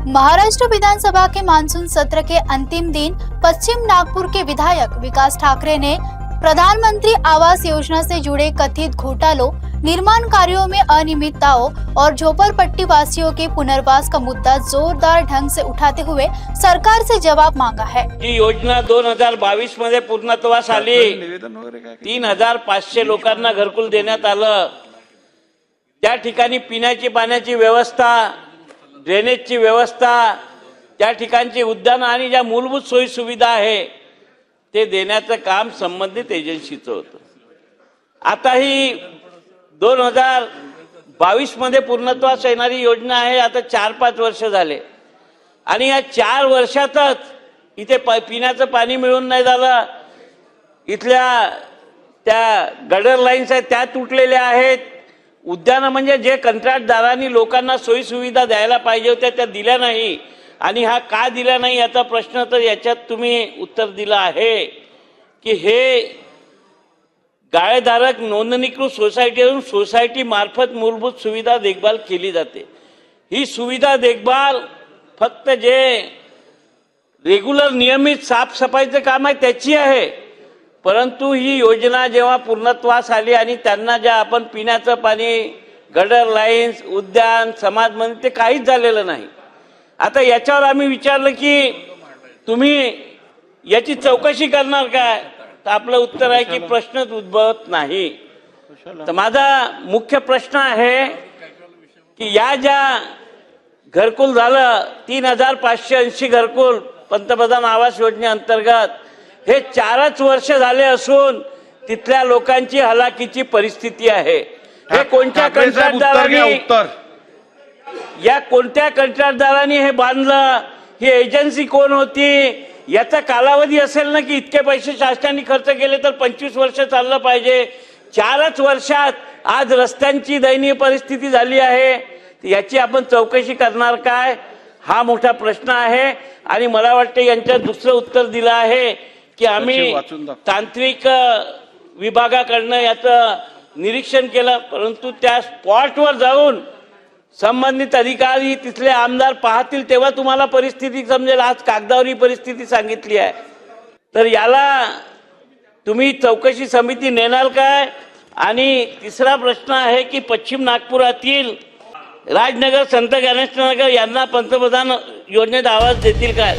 महाराष्ट्र विधानसभा के monsoon सत्र के अंतिम दिन पश्चिम नागपुर के विधायक विकास ठाकरे ने प्रधानमंत्री आवास योजना से जुड़े कथित घोटालों, निर्माण कार्यों में अनियमितताओं और झोपड़पट्टी वासियों के पुनर्वास का मुद्दा जोरदार ढंग से उठाते हुए सरकार से जवाब मांगा है। ही योजना 2022 मध्ये पूर्णत्वास आली। 3,500 लोकांना घरकुल देण्यात आलं। त्या ठिकाणी पिण्याची पाण्याची व्यवस्था, ड्रेनेजची व्यवस्था, त्या ठिकाणची उद्यान आणि ज्या मूलभूत सोयी सुविधा आहे ते देण्याचं काम संबंधित एजन्सीचं होतं। आता ही 2022 मध्ये पूर्णत्वास येणारी योजना आहे। आता 4-5 वर्ष झाले आणि या 4 वर्षातच इथे पिण्याचं पाणी मिळून नाही झालं। इथल्या त्या गटर लाईन्स आहेत त्या तुटलेल्या आहेत। उद्यान म्हणजे जे कंत्राटदारांनी लोकांना सोयी सुविधा द्यायला पाहिजे होत्या त्या दिल्या नाही आणि हा का दिला नाही याचा प्रश्न तर याच्यात तुम्ही उत्तर दिलं आहे की हे गाळेधारक नोंदणीकृत सोसायटीवरून सोसायटी मार्फत मूलभूत सुविधा देखभाल केली जाते। ही सुविधा देखभाल फक्त जे रेग्युलर नियमित साफसफाईचं काम आहे त्याची आहे, परंतु ही योजना जेव्हा पूर्णत्वास आली आणि त्यांना ज्या आपण पिण्याचं पाणी, गटर लाईन्स, उद्यान, समाज मंदिर ते काहीच झालेलं नाही। आता याच्यावर आम्ही विचारलं की तुम्ही याची चौकशी करणार काय, तर आपलं उत्तर आहे की प्रश्नच उद्भवत नाही। तर माझा मुख्य प्रश्न आहे की या ज्या घरकुल झालं 3,580 घरकुल पंतप्रधान आवास योजनेअंतर्गत हे 4च वर्ष झाले असून तिथल्या लोकांची हलाखीची परिस्थिती आहे। हे कोणत्या कंत्राटदारांनी हे बांधलं, ही एजन्सी कोण होती, याचा कालावधी असेल ना की इतके पैसे शासनाने खर्च केले तर 25 वर्ष चाललं पाहिजे। 4च वर्षात आज रस्त्यांची दयनीय परिस्थिती झाली आहे। याची आपण चौकशी करणार काय, हा मोठा प्रश्न आहे। आणि मला वाटतं यांच्यात दुसरं उत्तर दिलं आहे की आम्ही तांत्रिक विभागाकडनं याचं निरीक्षण केलं, परंतु त्या स्पॉटवर जाऊन संबंधित अधिकारी तिथले आमदार पाहतील तेव्हा तुम्हाला परिस्थिती समजेल। आज कागदावर ही परिस्थिती सांगितली आहे, तर याला तुम्ही चौकशी समिती नेणार काय। आणि तिसरा प्रश्न आहे की पश्चिम नागपुरातील राजनगर, संत गणेशनगर यांना पंतप्रधान योजनेत आवाज देतील काय।